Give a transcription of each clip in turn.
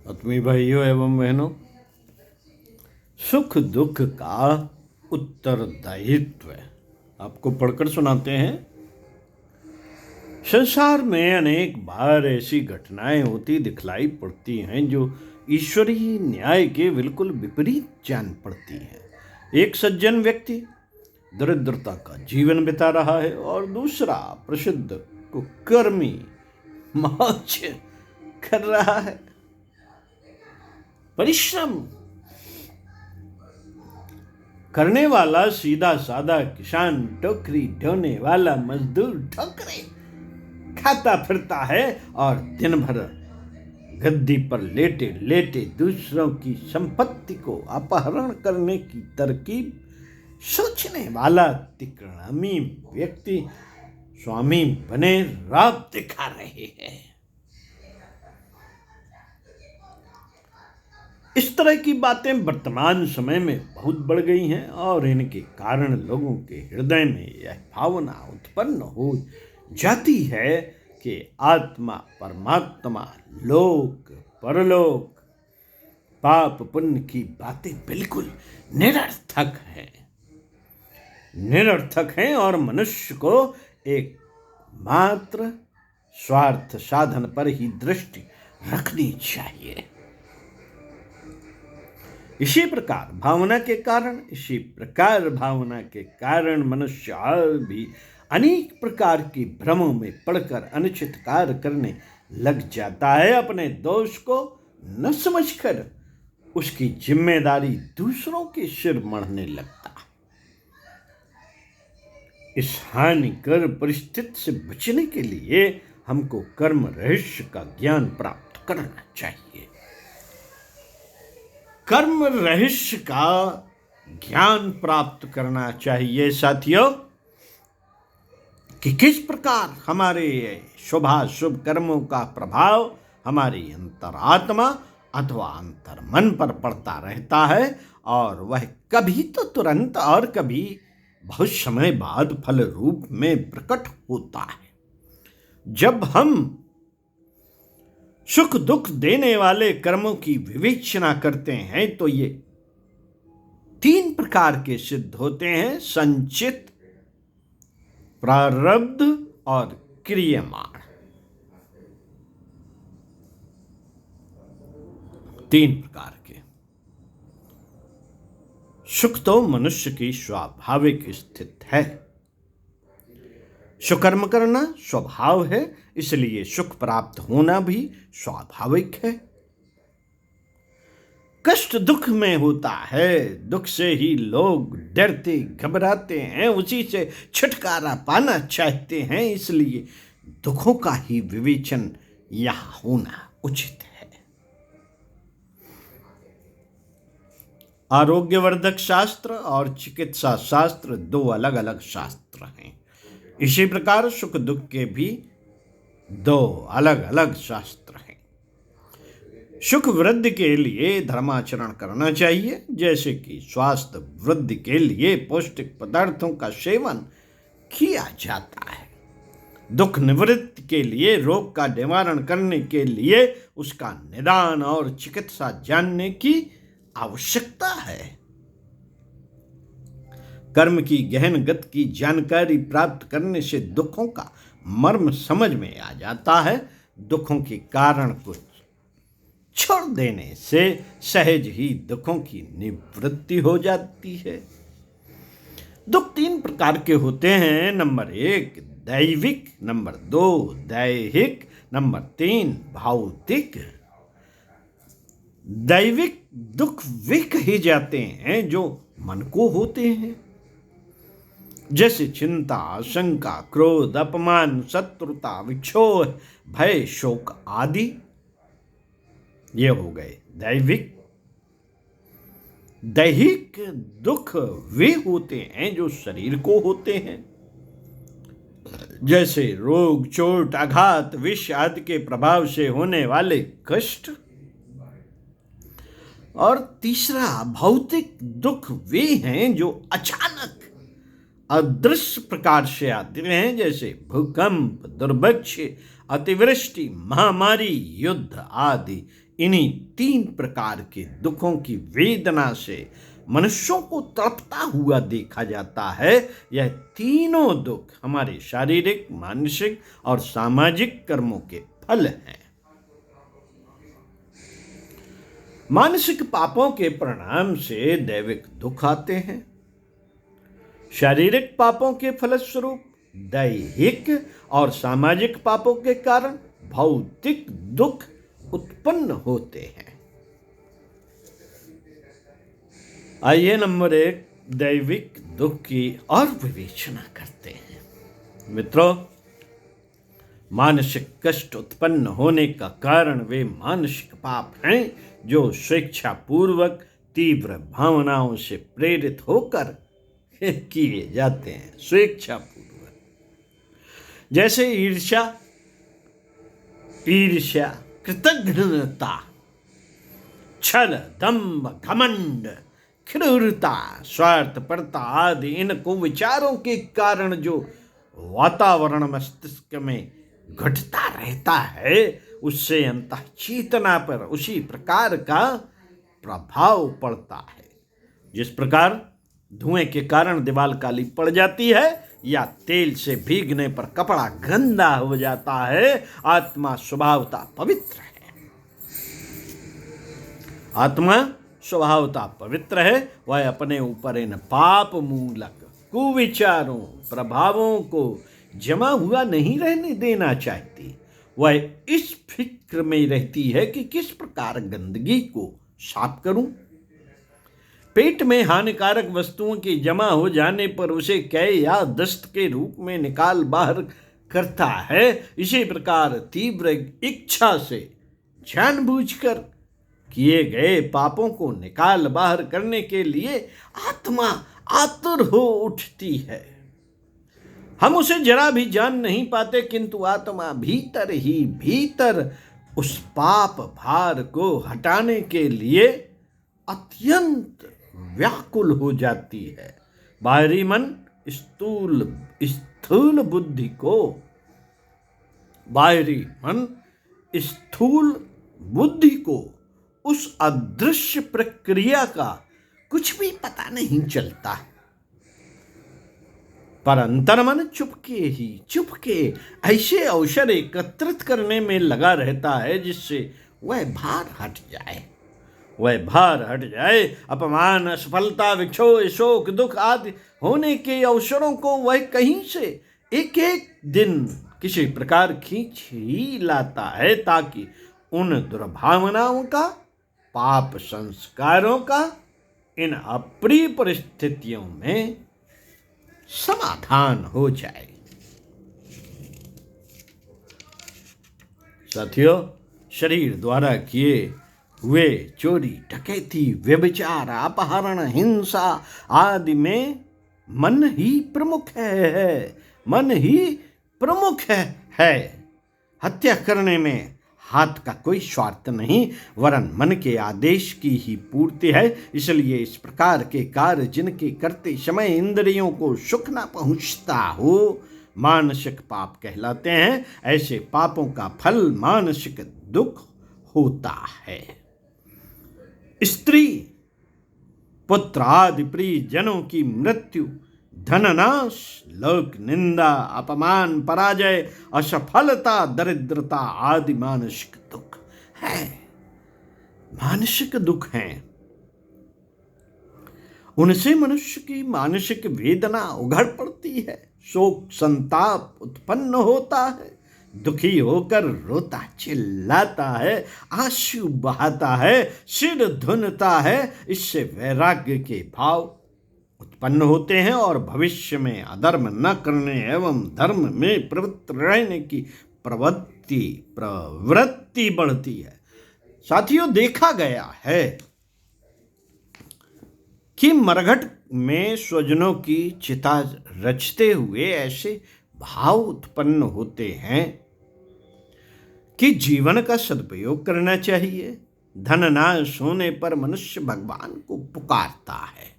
आत्मीय भाइयों एवं बहनों, सुख दुख का उत्तरदायित्व आपको पढ़कर सुनाते हैं। संसार में अनेक बार ऐसी घटनाएं होती दिखलाई पड़ती हैं जो ईश्वरीय न्याय के बिल्कुल विपरीत जान पड़ती हैं। एक सज्जन व्यक्ति दरिद्रता का जीवन बिता रहा है और दूसरा प्रसिद्ध कुकर्मी मौज कर रहा है। परिश्रम करने वाला सीधा साधा किसान, टोकरी ढोने वाला मजदूर ठोकरे खाता फिरता है और दिन भर गद्दी पर लेटे लेटे दूसरों की संपत्ति को अपहरण करने की तरकीब सोचने वाला तिकड़मी व्यक्ति स्वामी बने रात दिखा रहे हैं। इस तरह की बातें वर्तमान समय में बहुत बढ़ गई हैं और इनके कारण लोगों के हृदय में यह भावना उत्पन्न हो जाती है कि आत्मा, परमात्मा, लोक, परलोक, पाप पुण्य की बातें बिल्कुल निरर्थक हैं और मनुष्य को एक मात्र स्वार्थ साधन पर ही दृष्टि रखनी चाहिए। इसी प्रकार भावना के कारण मनुष्य और भी अनेक प्रकार के भ्रमों में पड़कर अनुचित कार्य करने लग जाता है। अपने दोष को न समझकर उसकी जिम्मेदारी दूसरों के सिर मढ़ने लगता। इस हानिकर परिस्थिति से बचने के लिए हमको कर्म रहस्य का ज्ञान प्राप्त करना चाहिए। कर्म रहस्य का ज्ञान प्राप्त करना चाहिए साथियों, कि किस प्रकार हमारे शुभाशुभ कर्मों का प्रभाव हमारी अंतरात्मा अथवा अंतर्मन पर पड़ता रहता है और वह कभी तो तुरंत और कभी बहुत समय बाद फल रूप में प्रकट होता है। जब हम सुख दुख देने वाले कर्मों की विवेचना करते हैं तो ये 3 प्रकार के सिद्ध होते हैं: संचित, प्रारब्ध और क्रियमाण। 3 प्रकार के। सुख तो मनुष्य की स्वाभाविक स्थिति है। सुकर्म करना स्वभाव है, इसलिए सुख प्राप्त होना भी स्वाभाविक है। कष्ट दुख में होता है, दुख से ही लोग डरते घबराते हैं, उसी से छुटकारा पाना चाहते हैं, इसलिए दुखों का ही विवेचन यहां होना उचित है। आरोग्यवर्धक शास्त्र और चिकित्सा शास्त्र 2 अलग अलग शास्त्र हैं। इसी प्रकार सुख दुख के भी 2 अलग अलग शास्त्र हैं। सुख वृद्धि के लिए धर्माचरण करना चाहिए, जैसे कि स्वास्थ्य वृद्धि के लिए पौष्टिक पदार्थों का सेवन किया जाता है। दुख निवृत्ति के लिए, रोग का निवारण करने के लिए उसका निदान और चिकित्सा जानने की आवश्यकता है। कर्म की गहन गति की जानकारी प्राप्त करने से दुखों का मर्म समझ में आ जाता है। दुखों के कारण को छोड़ देने से सहज ही दुखों की निवृत्ति हो जाती है। दुख 3 प्रकार के होते हैं: नंबर 1 दैविक, नंबर 2 दैहिक, नंबर 3 भौतिक। दैविक दुख वे कहे जाते हैं जो मन को होते हैं, जैसे चिंता, शंका, क्रोध, अपमान, शत्रुता, विक्षोभ, भय, शोक आदि। ये हो गए दैविक। दैहिक दुख वे होते हैं जो शरीर को होते हैं, जैसे रोग, चोट, आघात, विष आदि के प्रभाव से होने वाले कष्ट। और तीसरा भौतिक दुख वे हैं जो अचानक अदृश्य प्रकार से आते हैं, जैसे भूकंप, दुर्भिक्ष, अतिवृष्टि, महामारी, युद्ध आदि इन्हीं 3 प्रकार के दुखों की वेदना से मनुष्यों को तड़पता हुआ देखा जाता है। यह तीनों दुख हमारे शारीरिक, मानसिक और सामाजिक कर्मों के फल हैं। मानसिक पापों के परिणाम से दैविक दुख आते हैं। शारीरिक पापों के फलस्वरूप दैहिक और सामाजिक पापों के कारण भौतिक दुख उत्पन्न होते हैं। आइए नंबर 1 दैविक दुख की और विवेचना करते हैं। मित्रों, मानसिक कष्ट उत्पन्न होने का कारण वे मानसिक पाप हैं जो स्वेच्छापूर्वक तीव्र भावनाओं से प्रेरित होकर किए जाते हैं। स्वेच्छापूर्वक, जैसे ईर्ष्या, कृतघ्नता, छल, दंभ, घमंड, क्रूरता, स्वार्थपरता आदि इन कुविचारों के कारण जो वातावरण मस्तिष्क में घटता रहता है, उससे अंतः चेतना पर उसी प्रकार का प्रभाव पड़ता है। जिस प्रकार धुएं के कारण दीवार काली पड़ जाती है या तेल से भीगने पर कपड़ा गंदा हो जाता है, आत्मा स्वभावतः पवित्र है। आत्मा स्वभावतः पवित्र है। वह अपने ऊपर इन पाप मूलक कुविचारों, प्रभावों को जमा हुआ नहीं रहने देना चाहती। वह इस फिक्र में रहती है कि किस प्रकार गंदगी को साफ करूं। पेट में हानिकारक वस्तुओं के जमा हो जाने पर उसे कै या दस्त के रूप में निकाल बाहर करता है। इसी प्रकार तीव्र इच्छा से जानबूझकर किए गए पापों को निकाल बाहर करने के लिए आत्मा आतुर हो उठती है। हम उसे जरा भी जान नहीं पाते, किंतु आत्मा भीतर ही भीतर उस पाप भार को हटाने के लिए अत्यंत व्याकुल हो जाती है। बाहरी मन स्थूल बुद्धि को उस अदृश्य प्रक्रिया का कुछ भी पता नहीं चलता, पर अंतर्मन चुपके ऐसे अवसर एकत्रित करने में लगा रहता है जिससे वह भार हट जाए। अपमान, असफलता, विक्षोभ, शोक, दुख आदि होने के अवसरों को वह कहीं से एक एक दिन किसी प्रकार खींच ही लाता है, ताकि उन दुर्भावनाओं का, पाप संस्कारों का इन अप्रिय परिस्थितियों में समाधान हो जाए। साथियों, शरीर द्वारा किए हुए चोरी, डकैती, व्यभिचार, अपहरण, हिंसा आदि में मन ही प्रमुख है। हत्या करने में हाथ का कोई स्वार्थ नहीं, वरन मन के आदेश की ही पूर्ति है। इसलिए इस प्रकार के कार्य जिनके करते समय इंद्रियों को सुख न पहुंचता हो, मानसिक पाप कहलाते हैं। ऐसे पापों का फल मानसिक दुख होता है। स्त्री, पुत्र आदि प्रिय जनों की मृत्यु, धननाश, लोक निंदा, अपमान, पराजय, असफलता, दरिद्रता आदि मानसिक दुख हैं। उनसे मनुष्य की मानसिक वेदना उघड़ पड़ती है, शोक संताप उत्पन्न होता है, दुखी होकर रोता चिल्लाता है, आंसू बहाता है, सिर धुनता है। इससे वैराग्य के भाव उत्पन्न होते हैं और भविष्य में अधर्म न करने एवं धर्म में प्रवृत्त रहने की प्रवृत्ति बढ़ती है। साथियों, देखा गया है कि मरघट में स्वजनों की चिता रचते हुए ऐसे भाव उत्पन्न होते हैं कि जीवन का सदुपयोग करना चाहिए। धन नाश होने पर मनुष्य भगवान को पुकारता है।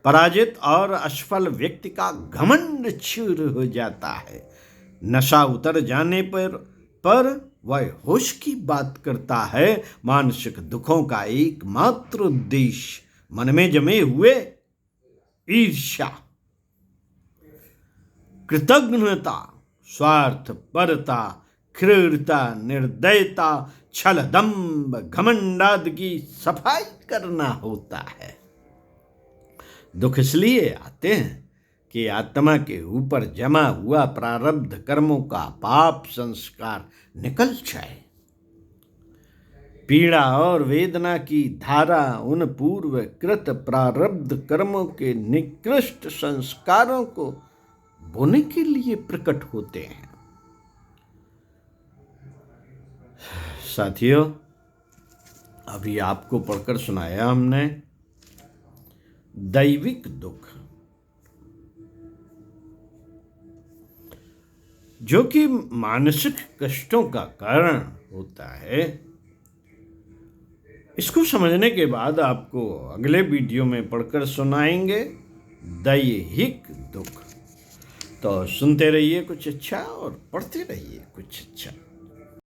पराजित और असफल व्यक्ति का घमंड चूर हो जाता है। नशा उतर जाने पर वह होश की बात करता है। मानसिक दुखों का एकमात्र उद्देश्य मन में जमे हुए ईर्ष्या, कृतघ्नता, स्वार्थपरता, क्रूरता, निर्दयता, छल, दंभ, घमंड आदि की सफाई करना होता है। दुख इसलिए आते हैं कि आत्मा के ऊपर जमा हुआ प्रारब्ध कर्मों का पाप संस्कार निकल जाए। पीड़ा और वेदना की धारा उन पूर्वकृत प्रारब्ध कर्मों के निकृष्ट संस्कारों को बोने के लिए प्रकट होते हैं। साथियों, अभी आपको पढ़कर सुनाया हमने दैविक दुख, जो कि मानसिक कष्टों का कारण होता है। इसको समझने के बाद आपको अगले वीडियो में पढ़कर सुनाएंगे दैहिक दुख। तो सुनते रहिए कुछ अच्छा और पढ़ते रहिए कुछ अच्छा।